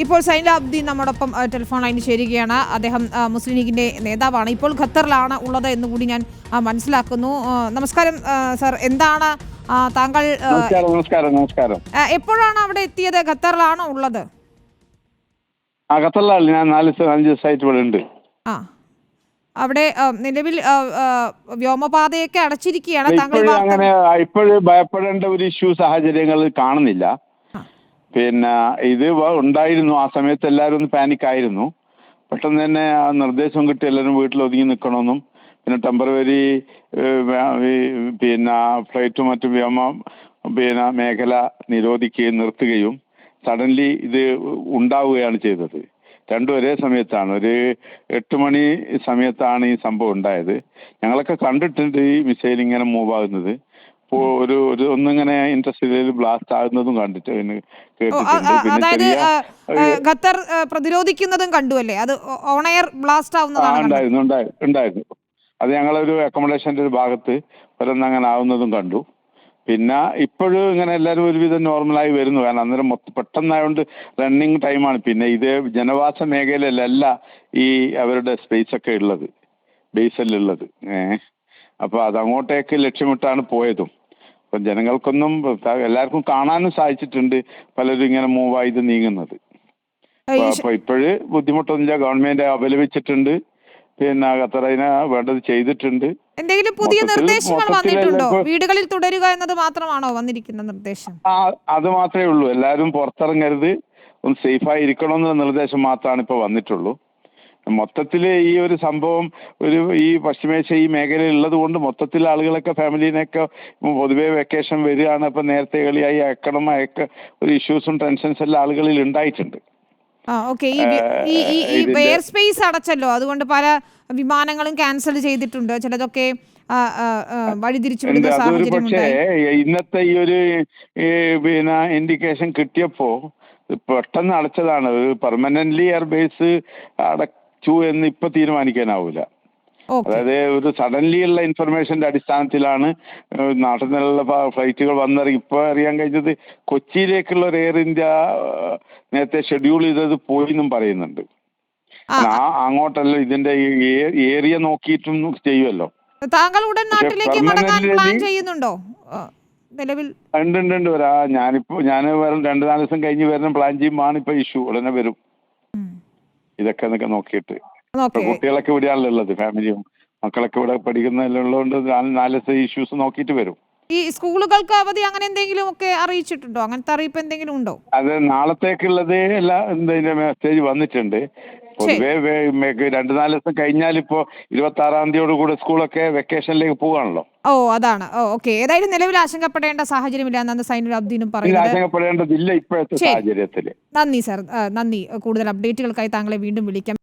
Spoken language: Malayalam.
ഇപ്പോൾ സൈനുലാബ്ദീൻ നമ്മോടൊപ്പം ടെലിഫോൺ ലൈനിൽ ചേരുകയാണ്. അദ്ദേഹം മുസ്ലിം ലീഗിന്റെ നേതാവാണ്. ഇപ്പോൾ ഖത്തറിലാണ് ഉള്ളത് എന്നുകൂടി ഞാൻ മനസ്സിലാക്കുന്നു. നമസ്കാരം സർ, എന്താണ് താങ്കൾ നമസ്കാരം. എപ്പോഴാണ് അവിടെ എത്തിയത്? ഖത്തറിലാണോ ഉള്ളത്? ഖത്തറിലാണ്. ഞാൻ 4-5 ദിവസമായിട്ട് ഇവിടെ ഉണ്ട്. അവിടെ നിലവിൽ വ്യോമപാതയൊക്കെ അടച്ചിരിക്കുകയാണ്. ഇപ്പോഴും ഭയപ്പെടേണ്ട ഒരു ഇഷ്യൂ സാഹചര്യങ്ങൾ കാണുന്നില്ല. പിന്നെ ഇത് ഉണ്ടായിരുന്നു. ആ സമയത്ത് എല്ലാവരും ഒന്ന് പാനിക് ആയിരുന്നു. പെട്ടെന്ന് തന്നെ ആ നിർദ്ദേശം കിട്ടി എല്ലാവരും വീട്ടിൽ ഒതുങ്ങി നിൽക്കണമെന്നും പിന്നെ ടെമ്പററി പിന്നെ ഫ്ലൈറ്റും മറ്റും മേഖല നിരോധിക്കുകയും നിർത്തുകയും സഡൻലി ഇത് ഉണ്ടാവുകയാണ് ചെയ്തത്. രണ്ടും ഒരേ സമയത്താണ്. ഒരു 8 മണി സമയത്താണ് ഈ സംഭവം ഉണ്ടായത്. ഞങ്ങളൊക്കെ കണ്ടിട്ടുണ്ട് ഈ മിസൈൽ ഇങ്ങനെ മൂവ് ആകുന്നത്. ഇപ്പോൾ ഒന്നിങ്ങനെ ഇൻഡസ്ട്രിയൽ ബ്ലാസ്റ്റ് ആകുന്നതും കേട്ടിട്ടുണ്ട്. ഖത്തർ പ്രതിരോധിക്കുന്നതും കണ്ടു അല്ലേ? അത് ഓൺ എയർ ബ്ലാസ്റ്റ് ആവുന്നതാണ്. ഉണ്ടായിരുന്നു. അത് ഞങ്ങളൊരു അക്കോമഡേഷന്റെ ഒരു ഭാഗത്ത് അങ്ങനെ ആവുന്നതും കണ്ടു. പിന്നെ ഇപ്പോഴും ഇങ്ങനെ എല്ലാവരും ഒരുവിധം നോർമലായി വരുന്നു. കാരണം അന്നേരം പെട്ടെന്നായതുകൊണ്ട് റണ്ണിങ് ടൈമാണ്. പിന്നെ ഇത് ജനവാസ മേഖലയിലല്ല ഈ അവരുടെ സ്പേസ് ഒക്കെ ഉള്ളത്, ബേസിലുള്ളത്. അപ്പോൾ അത് അങ്ങോട്ടേക്ക് ലക്ഷ്യമിട്ടാണ് പോയതും. അപ്പം ജനങ്ങൾക്കൊന്നും എല്ലാവർക്കും കാണാനും സാധിച്ചിട്ടുണ്ട് പലരും ഇങ്ങനെ മൂവായി ഇത് നീങ്ങുന്നത്. അപ്പോൾ ഇപ്പോഴ് ബുദ്ധിമുട്ടൊന്നുമില്ല. ഗവൺമെന്റ് അപലപിച്ചിട്ടുണ്ട്. പിന്നെ ഖത്തർ അതിനെ വേണ്ടത് ചെയ്തിട്ടുണ്ട്. എന്തെങ്കിലും പുതിയ നിർദ്ദേശങ്ങൾ വന്നിട്ടുണ്ടോ? വീടുകളിൽ തുടരുക എന്നത് മാത്രമാണോ വന്നിരിക്കുന്ന നിർദ്ദേശം? അത് മാത്രമേ ഉള്ളൂ. എല്ലാവരും പുറത്തിറങ്ങരുത്, ഒന്ന് സേഫായി ഇരിക്കണമെന്നുള്ള നിർദ്ദേശം മാത്രമാണ് ഇപ്പോൾ വന്നിട്ടുള്ളൂ. മൊത്തത്തിൽ ഈ ഒരു സംഭവം ഈ പശ്ചിമേഷ്യ ഈ മേഖലയിൽ ഉള്ളത് കൊണ്ട് മൊത്തത്തിൽ ആളുകളൊക്കെ ഫാമിലിനെയൊക്കെ പൊതുവെ വെക്കേഷൻ വരികയാണ്. അപ്പം നേരത്തെ കളിയായി ഒരു ഇഷ്യൂസും ടെൻഷൻസ് എല്ലാം ആളുകളിൽ ഉണ്ടായിട്ടുണ്ട്. എയർ സ്പേസ് അടച്ചല്ലോ, അതുകൊണ്ട് പല വിമാനങ്ങളും ക്യാൻസൽ ചെയ്തിട്ടുണ്ട്. ചിലതൊക്കെ വഴിതിരിച്ചുവിടുന്ന സാഹചര്യം. പക്ഷേ ഇന്നത്തെ ഈ ഒരു ഇൻഡിക്കേഷൻ കിട്ടിയപ്പോ പെട്ടെന്ന് അടച്ചതാണ്. ഒരു പെർമനന്റ്ലി എയർബേസ് അടച്ചു എന്ന് ഇപ്പൊ തീരുമാനിക്കാനാവൂല. അതായത് ഒരു സഡൻലി ഉള്ള ഇൻഫർമേഷന്റെ അടിസ്ഥാനത്തിലാണ് നാട്ടിൽ നിന്നുള്ള ഫ്ലൈറ്റുകൾ വന്നിറങ്ങി. ഇപ്പൊ അറിയാൻ കഴിഞ്ഞത് കൊച്ചിയിലേക്കുള്ള ഒരു എയർ ഇന്ത്യ നേരത്തെ ഷെഡ്യൂൾ ചെയ്തത് പോയി എന്നും പറയുന്നുണ്ട്. അങ്ങോട്ടല്ല, ഇതിന്റെ ഏരിയ നോക്കിയിട്ടും ചെയ്യുമല്ലോ. താങ്കൾ ഉടൻ നാട്ടിലേക്ക് മടങ്ങാൻ പ്ലാൻ ചെയ്യുന്നുണ്ടോ? ഉണ്ട്. ഞാൻ 2-4 ദിവസം കഴിഞ്ഞ് വരുന്ന പ്ലാൻ ചെയ്യുമ്പോഴാണ് ഇപ്പൊ ഇഷ്യൂ. ഉടനെ വരും. ഇതൊക്കെ നോക്കിയിട്ട് കുട്ടികളൊക്കെ ഇവിടെയാണല്ലോ ഉള്ളത്. ഫാമിലിയും മക്കളൊക്കെ ഇവിടെ പഠിക്കുന്നതിലുള്ളതുകൊണ്ട് 4 ദിവസം ഇഷ്യൂസ് നോക്കിയിട്ട് വരും. ഈ സ്കൂളുകൾക്ക് അവധി അങ്ങനെ എന്തെങ്കിലും ഒക്കെ അറിയിച്ചിട്ടുണ്ടോ? അങ്ങനത്തെ അറിയിപ്പ് എന്തെങ്കിലും ഉണ്ടോ? അത് നാളത്തേക്കുള്ളത് മെസ്സേജ് വന്നിട്ടുണ്ട്. പൊതുവേ 2-4 ദിവസം കഴിഞ്ഞാൽ ഇപ്പോ 26-ാം തീയതിയോടുകൂടെ സ്കൂളൊക്കെ വെക്കേഷനിലേക്ക് പോവാണല്ലോ. അതാണ്. ഏതായാലും നിലവിൽ ആശങ്കപ്പെടേണ്ട സാഹചര്യമില്ല എന്നാണ് സൈനുലാബ്ദീനും പറയുന്നത്. ആശങ്കപ്പെടേണ്ടതില്ല ഇപ്പോഴത്തെ സാഹചര്യത്തിൽ. നന്ദി സർ, നന്ദി. കൂടുതൽ അപ്ഡേറ്റുകൾക്കായി താങ്കളെ വീണ്ടും വിളിക്കാം.